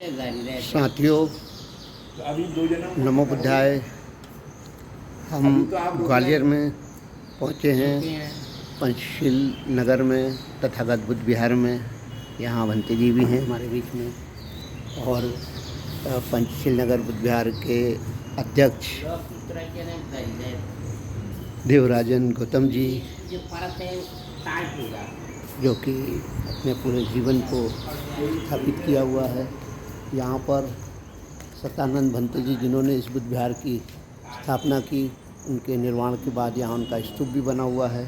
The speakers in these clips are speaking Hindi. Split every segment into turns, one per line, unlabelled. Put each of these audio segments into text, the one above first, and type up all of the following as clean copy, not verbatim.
साथियों, नमो बुद्धाय। हम ग्वालियर में पहुँचे हैं, पंचशील नगर में तथागत बुद्ध विहार में। यहाँ भंते जी भी हैं हमारे बीच में, और पंचशील नगर बुद्ध विहार के अध्यक्ष देवराजन गौतम जी, जो कि अपने पूरे जीवन को स्थापित किया हुआ है। यहाँ पर सतानंद भंते जी, जिन्होंने इस बुद्ध विहार की स्थापना की, उनके निर्वाण के बाद यहाँ उनका स्तूप भी बना हुआ है।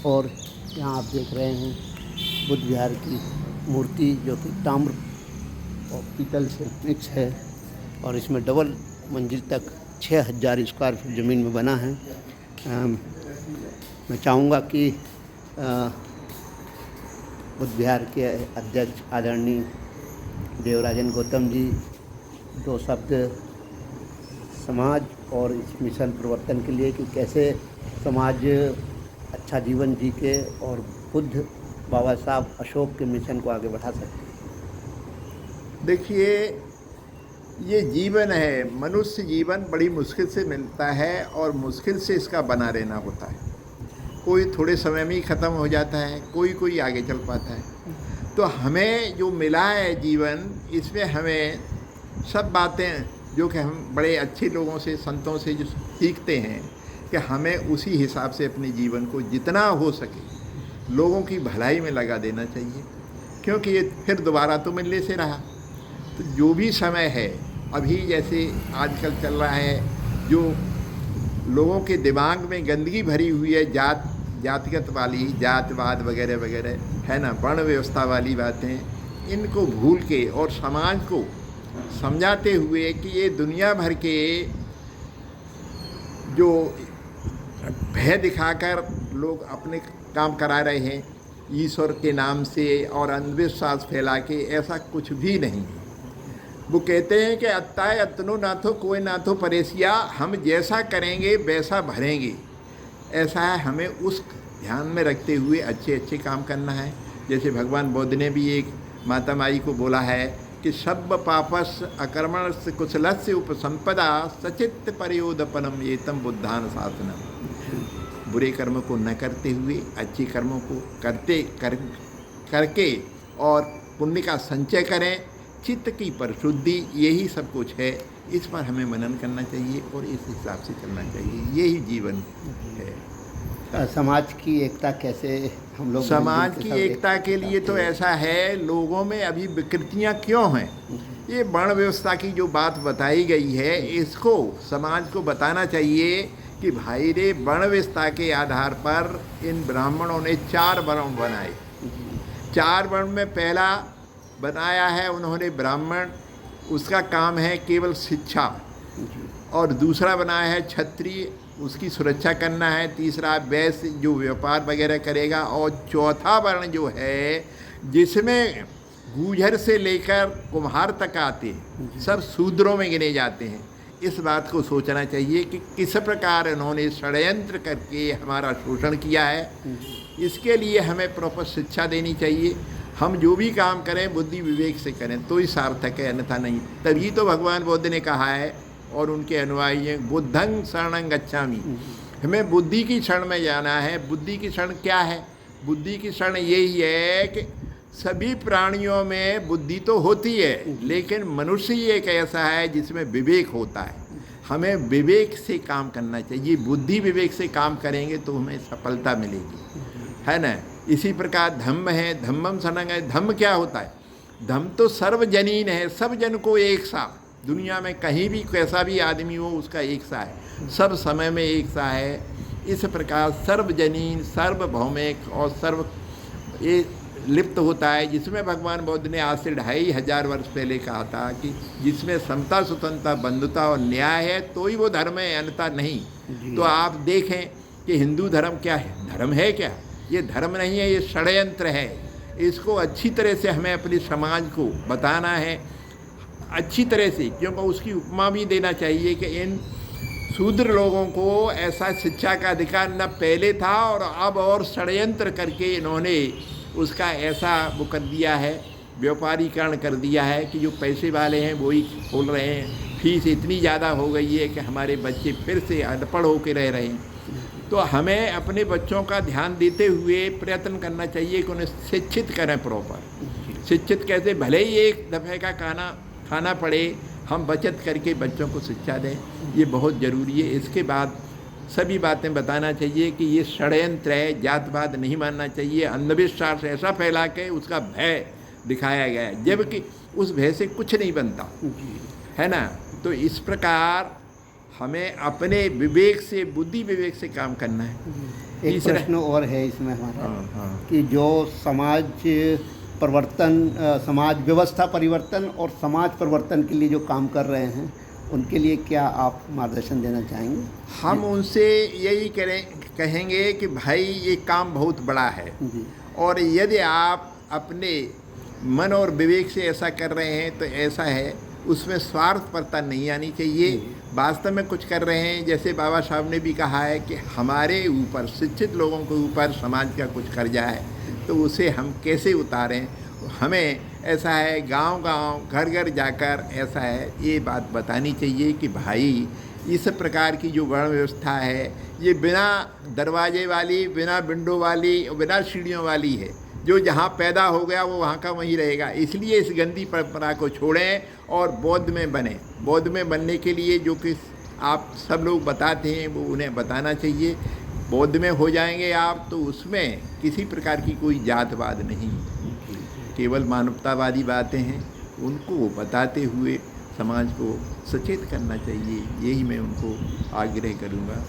और यहाँ आप देख रहे हैं बुद्ध विहार की मूर्ति, जो कि ताम्र और पीतल से मिक्स है, और इसमें डबल मंजिल तक 6000 स्क्वायर फीट ज़मीन में बना है। मैं चाहूँगा कि बुद्ध विहार के अध्यक्ष आदरणीय देवराजन गौतम जी 2 शब्द समाज और इस मिशन प्रवर्तन के लिए, कि कैसे समाज अच्छा जीवन जी के और बुद्ध बाबा साहब अशोक के मिशन को आगे बढ़ा सकते।
देखिए, ये जीवन है, मनुष्य जीवन बड़ी मुश्किल से मिलता है और मुश्किल से इसका बना रहना होता है। कोई थोड़े समय में ही ख़त्म हो जाता है, कोई आगे चल पाता है। तो हमें जो मिला है जीवन, इसमें हमें सब बातें जो कि हम बड़े अच्छे लोगों से, संतों से जो सीखते हैं, कि हमें उसी हिसाब से अपने जीवन को जितना हो सके लोगों की भलाई में लगा देना चाहिए, क्योंकि ये फिर दोबारा तो मिलने से रहा। तो जो भी समय है, अभी जैसे आजकल चल रहा है, जो लोगों के दिमाग में गंदगी भरी हुई है, जातिगत वाली, जातवाद वगैरह वगैरह है ना, वर्ण व्यवस्था वाली बातें, इनको भूल के और समाज को समझाते हुए कि ये दुनिया भर के जो भय दिखाकर लोग अपने काम करा रहे हैं ईश्वर के नाम से और अंधविश्वास फैला के, ऐसा कुछ भी नहीं है। वो कहते हैं कि अत्ताय अतनो नाथो कोई नाथो परेशिया, हम जैसा करेंगे वैसा भरेंगे। ऐसा है, हमें उस ध्यान में रखते हुए अच्छे अच्छे काम करना है। जैसे भगवान बुद्ध ने भी एक माता माई को बोला है कि सब पापस अकर्मण से कुशलस्य उपसंपदा सचित्त परयोदपनम एतम बुद्धान शासनम। बुरे कर्म को न करते हुए अच्छे कर्मों को करके और पुण्य का संचय करें, चित्त की परिशुद्धि, यही सब कुछ है। इस पर हमें मनन करना चाहिए और इस हिसाब से चलना चाहिए, यही जीवन है।
समाज की एकता कैसे हम लोग,
समाज की एकता के लिए तो ऐसा है, लोगों में अभी विकृतियां क्यों हैं? ये वर्ण व्यवस्था की जो बात बताई गई है, इसको समाज को बताना चाहिए कि भाई रे, वर्ण व्यवस्था के आधार पर इन ब्राह्मणों ने 4 वर्ण बनाए। 4 वर्ण में पहला बनाया है उन्होंने ब्राह्मण, उसका काम है केवल शिक्षा, और दूसरा बनाया है क्षत्रिय, उसकी सुरक्षा करना है। तीसरा वैश्य, जो व्यापार वगैरह करेगा, और चौथा वर्ण जो है जिसमें गूंजर से लेकर कुम्हार तक आते हैं, सब शूद्रों में गिने जाते हैं। इस बात को सोचना चाहिए कि किस प्रकार इन्होंने षड्यंत्र करके हमारा शोषण किया है। इसके लिए हमें प्रॉपर शिक्षा देनी चाहिए। हम जो भी काम करें बुद्धि विवेक से करें तो ही सार्थक है, अन्यथा नहीं। तभी तो भगवान बुद्ध ने कहा है और उनके अनुयायी हैं, बुद्धं शरणं गच्छामि। हमें बुद्धि की शरण में जाना है। बुद्धि की शरण क्या है? बुद्धि की शरण यही है कि सभी प्राणियों में बुद्धि तो होती है, लेकिन मनुष्य ही एक ऐसा है जिसमें विवेक होता है। हमें विवेक से काम करना चाहिए। बुद्धि विवेक से काम करेंगे तो हमें सफलता मिलेगी, है ना। इसी प्रकार धम्म है, धम्मम शरणं है। धम्म क्या होता है? धम्म तो सर्वजनीन है, सब जन को एक सा, दुनिया में कहीं भी कैसा भी आदमी हो उसका एक सा है, सब समय में एक सा है। इस प्रकार सर्वजनीन, सार्वभौमिक और सर्व ये लिप्त होता है, जिसमें भगवान बुद्ध ने आज से 2500 वर्ष पहले कहा था कि जिसमें समता, स्वतंत्रता, बंधुता और न्याय है तो ही वो धर्म है, अन्यथा नहीं। तो आप देखें कि हिंदू धर्म क्या है? धर्म है क्या? ये धर्म नहीं है, ये षड्यंत्र है। इसको अच्छी तरह से हमें अपने समाज को बताना है, अच्छी तरह से, क्योंकि उसकी उपमा भी देना चाहिए कि इन शूद्र लोगों को ऐसा शिक्षा का अधिकार न पहले था, और अब और षड्यंत्र करके इन्होंने उसका ऐसा वो कर दिया है व्यापारीकरण कर दिया है कि जो पैसे वाले हैं वही खोल रहे हैं। फीस इतनी ज़्यादा हो गई है कि हमारे बच्चे फिर से अनपढ़ होकर रह रहे हैं। तो हमें अपने बच्चों का ध्यान देते हुए प्रयत्न करना चाहिए कि उन्हें शिक्षित करें प्रॉपर। शिक्षित कैसे, भले ही एक दफ़े का खाना पड़े, हम बचत करके बच्चों को शिक्षा दें, ये बहुत ज़रूरी है। इसके बाद सभी बातें बताना चाहिए कि ये षड्यंत्र है, जातवाद नहीं मानना चाहिए। अंधविश्वास ऐसा फैला के उसका भय दिखाया गया है, जबकि उस भय से कुछ नहीं बनता है ना। तो इस प्रकार हमें अपने विवेक से, बुद्धि विवेक से काम करना है।
एक प्रश्न और है इसमें हमारा कि जो समाज परिवर्तन, समाज व्यवस्था परिवर्तन और समाज परिवर्तन के लिए जो काम कर रहे हैं, उनके लिए क्या आप मार्गदर्शन देना चाहेंगे?
हम उनसे यही कहेंगे कि भाई ये काम बहुत बड़ा है
जी।
और यदि आप अपने मन और विवेक से ऐसा कर रहे हैं तो ऐसा है, उसमें स्वार्थपरता नहीं आनी चाहिए। वास्तव में कुछ कर रहे हैं, जैसे बाबा साहब ने भी कहा है कि हमारे ऊपर, शिक्षित लोगों के ऊपर समाज का कुछ कर्जा है, तो उसे हम कैसे उतारें। हमें ऐसा है, गांव-गांव, घर-घर जाकर ऐसा है, ये बात बतानी चाहिए कि भाई इस प्रकार की जो वर्ण व्यवस्था है, ये बिना दरवाजे वाली, बिना विंडो वाली, बिना सीढ़ियों वाली है। जो जहाँ पैदा हो गया वो वहाँ का वहीं रहेगा। इसलिए इस गंदी परंपरा को छोड़ें और बौद्ध में बने। बौद्ध में बनने के लिए जो कि आप सब लोग बताते हैं वो उन्हें बताना चाहिए। बौद्ध में हो जाएंगे आप तो उसमें किसी प्रकार की कोई जातवाद नहीं, केवल मानवतावादी बातें हैं, उनको बताते हुए समाज को सचेत करना चाहिए। यही मैं उनको आग्रह करूँगा।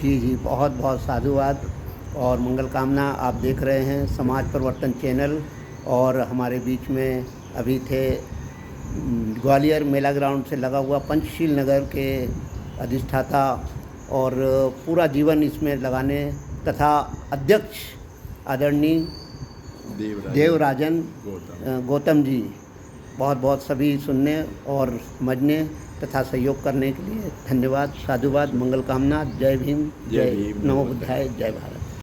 जी, बहुत बहुत साधुवाद और मंगल कामना। आप देख रहे हैं समाज परिवर्तन चैनल, और हमारे बीच में अभी थे ग्वालियर मेला ग्राउंड से लगा हुआ पंचशील नगर के अधिष्ठाता और पूरा जीवन इसमें लगाने तथा अध्यक्ष आदरणीय देवराजन गौतम जी। बहुत बहुत सभी सुनने और समझने तथा सहयोग करने के लिए धन्यवाद, साधुवाद, मंगल कामना। जय भीम, जय नमो बुद्धाय, जय भारत।